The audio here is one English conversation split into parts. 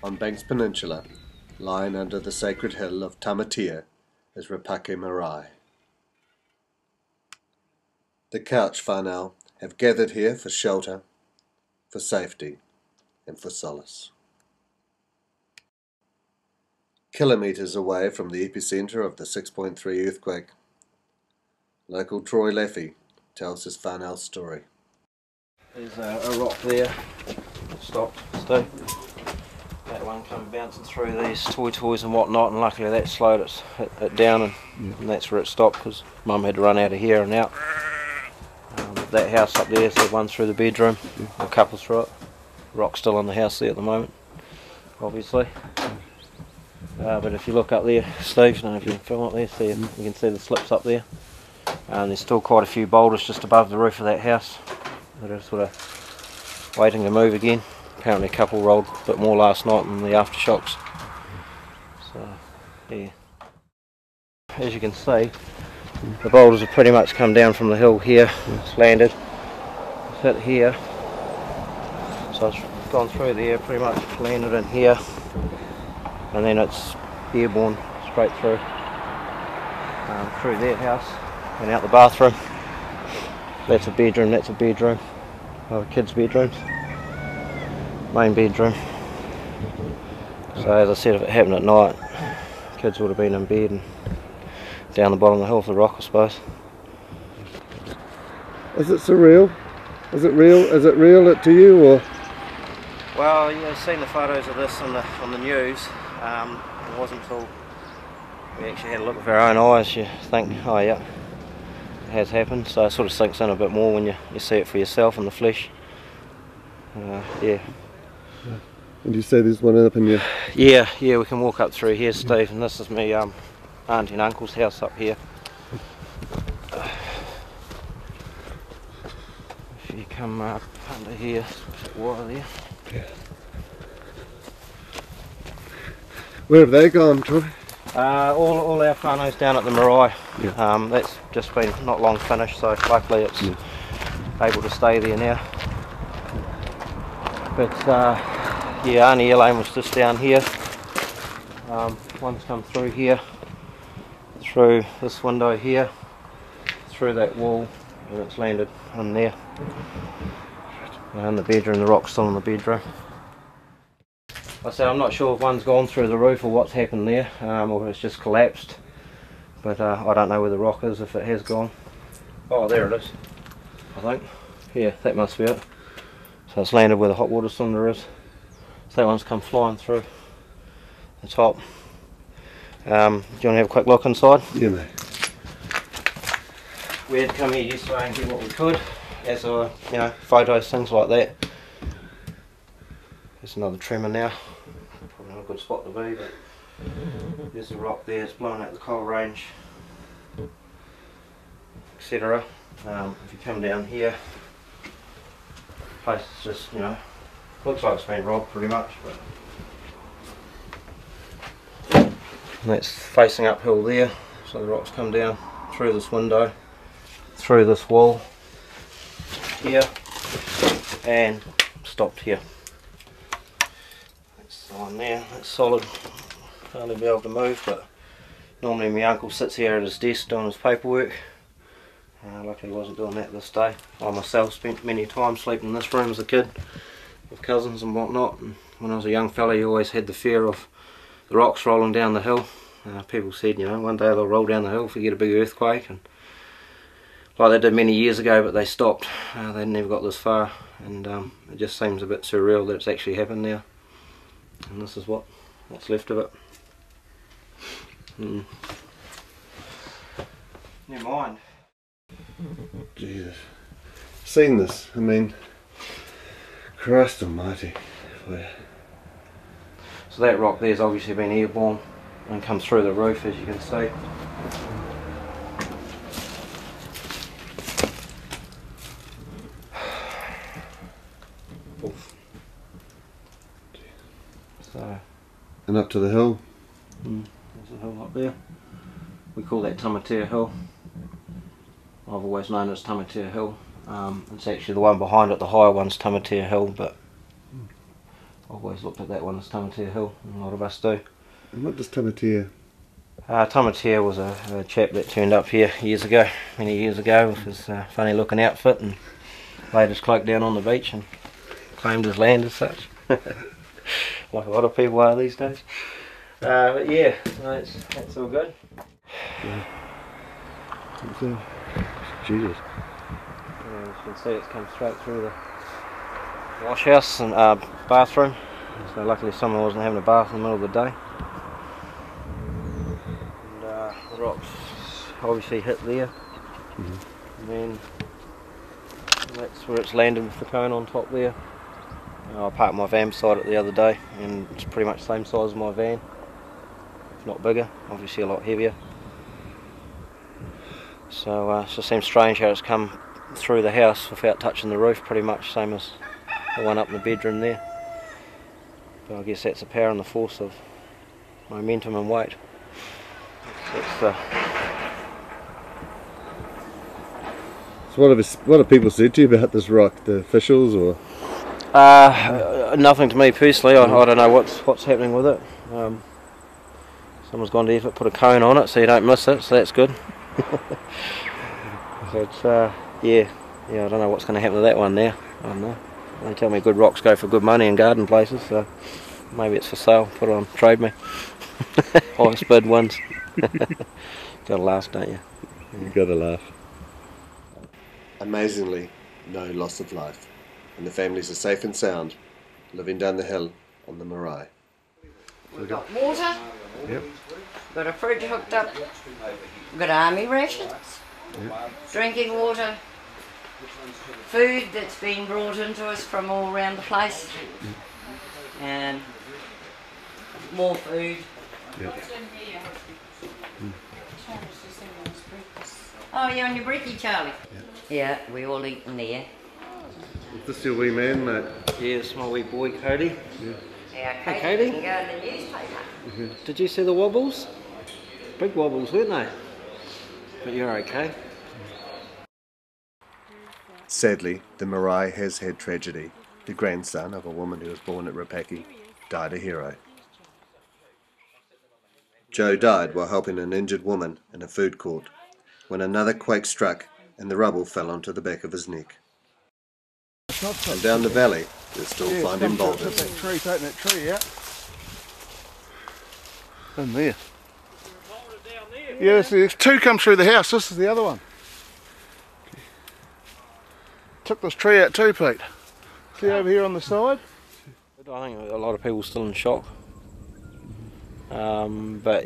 On Banks Peninsula, lying under the sacred hill of Tamatea, is Rapake Marae. The couch whānau have gathered here for shelter, for safety, and for solace. Kilometres away from the epicentre of the 6.3 earthquake, local Troy Laffey tells his whānau story. There's a rock there, stopped, Steve. That one come bouncing through these toys and whatnot, and luckily that slowed it down, and that's where it stopped because Mum had to run out of here and out. That house up there, so one through the bedroom, a couple through it. Rock's still in the house there at the moment, obviously. But if you look up there, Steve, I don't know if you can film up there, see you can see the slips up there. There's still quite a few boulders just above the roof of that house that are sort of waiting to move again. Apparently a couple rolled a bit more last night than the aftershocks. So, yeah. As you can see, the boulders have pretty much come down from the hill here. It's landed, it's hit here. So it's gone through there, pretty much landed in here. And then it's airborne straight through that house and out the bathroom. That's a bedroom, other kids' bedrooms, main bedroom. So as I said, if it happened at night, kids would have been in bed and down the bottom of the hill for the rock, I suppose. Is it surreal? Is it real? Is it real to you, or? Well, yeah, I've seen the photos of this on the news. It wasn't until we actually had a look with our own eyes you think, oh yeah, it has happened. So it sort of sinks in a bit more when you see it for yourself in the flesh. Yeah. And you say there's one up in your... Yeah, we can walk up through here, Steve, and this is my auntie and uncle's house up here. If you come up under here, it's a bit wider there. Yeah. Where have they gone, Troy? All our whānau's down at the marae. Yeah. That's just been not long finished, so luckily it's able to stay there now. But yeah, Auntie Elaine was just down here. One's come through here, through this window here, through that wall, and it's landed in there. And the bedroom, the rock's still in the bedroom. Like I said, I'm not sure if one's gone through the roof or what's happened there, or it's just collapsed. But I don't know where the rock is, if it has gone. Oh, there it is, I think. Yeah, that must be it. So it's landed where the hot water cylinder is. So that one's come flying through the top. Do you want to have a quick look inside? Yeah, mate. We had to come here yesterday and get what we could, as photos, things like that. There's another tremor now. Probably not a good spot to be, but there's a rock there, it's blowing out the coal range, etc. If you come down here, the place is just, looks like it's been robbed pretty much, but and that's facing uphill there, so the rocks come down through this window, through this wall here, and stopped here. That's the one there, that's solid, hardly be able to move, but normally my uncle sits here at his desk doing his paperwork. Luckily he wasn't doing that this day. I myself spent many times sleeping in this room as a kid with cousins and whatnot, and when I was a young fella you always had the fear of the rocks rolling down the hill. People said, one day they'll roll down the hill if we get a big earthquake, and like they did many years ago, but they stopped. They never got this far, and it just seems a bit surreal that it's actually happened now, and this is what's left of it. Never mind. Jesus. Seen this, I mean, Christ almighty. So that rock there's obviously been airborne and come through the roof, as you can see. So, and up to the hill? There's a hill up there. We call that Tamatea Hill. I've always known it as Tamatea Hill. It's actually the one behind it, the higher one's Tamatea Hill, but always looked at that one as Tamatea Hill, and a lot of us do. And what does Tamatea? Tamatea was a chap that turned up here many years ago, with his funny looking outfit, and laid his cloak down on the beach and claimed his land as such. Like a lot of people are these days. But yeah, so that's all good. Yeah. Jesus. Yeah, as you can see, it's come straight through the wash house and bathroom. So luckily someone wasn't having a bath in the middle of the day. And the rocks obviously hit there. And then that's where it's landed with the cone on top there. I parked my van beside it the other day, and it's pretty much the same size as my van, if not bigger, obviously a lot heavier. So it just seems strange how it's come through the house without touching the roof, pretty much same as the one up in the bedroom there. But I guess that's the power and the force of momentum and weight. So what have people said to you about this rock, the officials, or? Nothing to me personally. I don't know what's happening with it. Someone's gone to effort, put a cone on it so you don't miss it, so that's good. But yeah, I don't know what's going to happen to that one now. I don't know. They tell me good rocks go for good money in garden places, so maybe it's for sale. Put it on Trade Me. Highest bid ones. Gotta laugh, don't you? Yeah. You gotta laugh. Amazingly, no loss of life, and the families are safe and sound, living down the hill on the marae. We've got water. Yep. We've got a fridge hooked up. We've got army rations. Yep. Drinking water. Food that's been brought into us from all around the place. And more food. Yep. Oh, you're on your brekkie, Charlie? Yeah, we all eat in there. Is this your wee man, mate? Yeah, it's my wee boy Cody. Yeah, Hey, Katie. can go in the newspaper. Did you see the wobbles? Big wobbles, weren't they? But you're okay. Sadly, the marae has had tragedy. The grandson of a woman who was born at Rapaki died a hero. Joe died while helping an injured woman in a food court when another quake struck and the rubble fell onto the back of his neck. And down the valley, they're still finding boulders. Take that tree out. In there. Yeah, there's two come through the house. This is the other one. Took this tree out too, Pete. See over here on the side? I think a lot of people are still in shock. But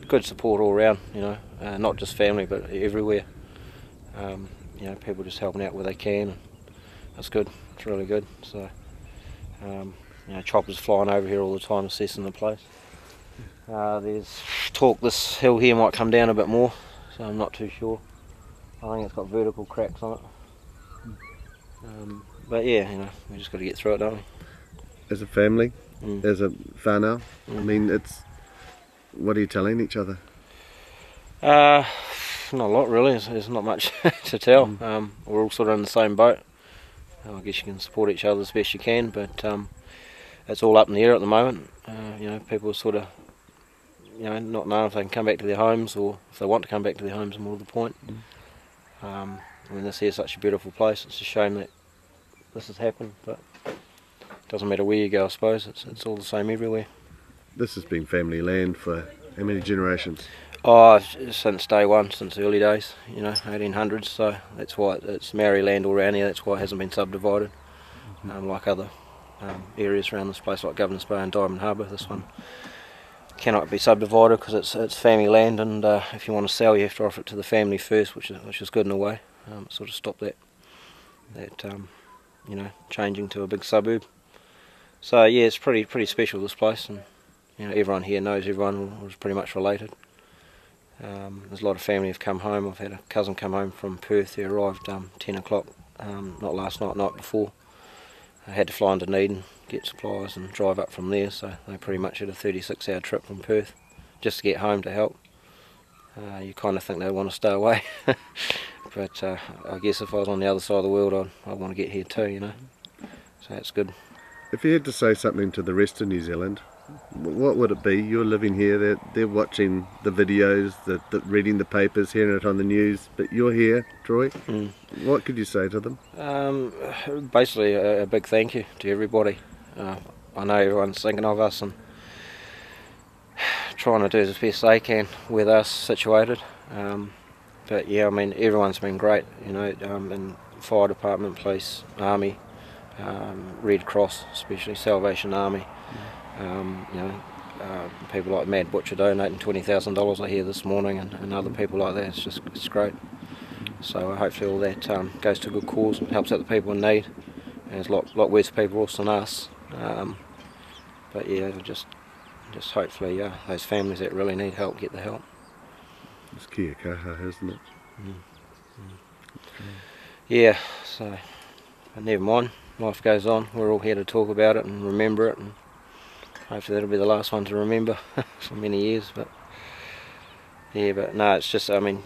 good support all around, not just family but everywhere. People just helping out where they can, and that's good. It's really good. So choppers flying over here all the time assessing the place. There's talk this hill here might come down a bit more, so I'm not too sure. I think it's got vertical cracks on it. But yeah, we just got to get through it, don't we? As a family, as a whānau, I mean, what are you telling each other? Not a lot really, there's not much to tell. We're all sort of in the same boat. I guess you can support each other as best you can, but it's all up in the air at the moment. People are sort of, not knowing if they can come back to their homes, or if they want to come back to their homes, more to the point. This here is such a beautiful place. It's a shame that this has happened, but it doesn't matter where you go, I suppose. It's all the same everywhere. This has been family land for how many generations? Oh, since day one, since the early days, 1800s. So that's why it's Maori land all around here. That's why it hasn't been subdivided, like other areas around this place, like Governor's Bay and Diamond Harbour. This one cannot be subdivided because it's family land, and if you want to sell, you have to offer it to the family first, which is good in a way. Sort of stop that changing to a big suburb. So yeah, it's pretty special, this place, and everyone here knows everyone, was pretty much related. There's a lot of family have come home. I've had a cousin come home from Perth. He arrived 10 o'clock, not last night, night before. I had to fly into Dunedin, get supplies and drive up from there, so they pretty much had a 36-hour trip from Perth just to get home to help. You kind of think they want to stay away, but I guess if I was on the other side of the world, I'd want to get here too, so that's good. If you had to say something to the rest of New Zealand, what would it be? You're living here, they're watching the videos, they're reading the papers, hearing it on the news, but you're here, Troy. What could you say to them? Basically a big thank you to everybody. I know everyone's thinking of us and trying to do as best they can with us situated. But yeah, I mean, everyone's been great, you know, in fire department, police, army, Red Cross, especially Salvation Army. You know, people like Mad Butcher donating $20,000 I hear this morning, and other people like that. It's great. So hopefully all that goes to a good cause and helps out the people in need. And there's a lot worse people also than us. But yeah, just hopefully those families that really need help get the help. It's kia kaha, isn't it? Yeah, so but never mind. Life goes on. We're all here to talk about it and remember it, and hopefully that'll be the last one to remember for many years. But yeah, but no, it's just, I mean,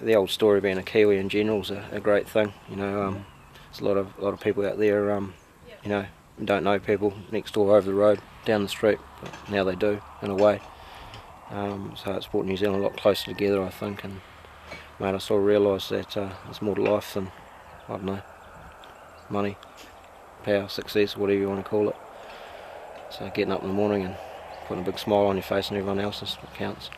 the old story of being a Kiwi in general is a great thing. You know, there's a lot of people out there, you know, don't know people next door, over the road, down the street, but now they do in a way. So it's brought New Zealand a lot closer together, I think, and made us all realise that there's more to life than, I don't know, money, power, success, whatever you want to call it. So getting up in the morning and putting a big smile on your face and everyone else's, it counts.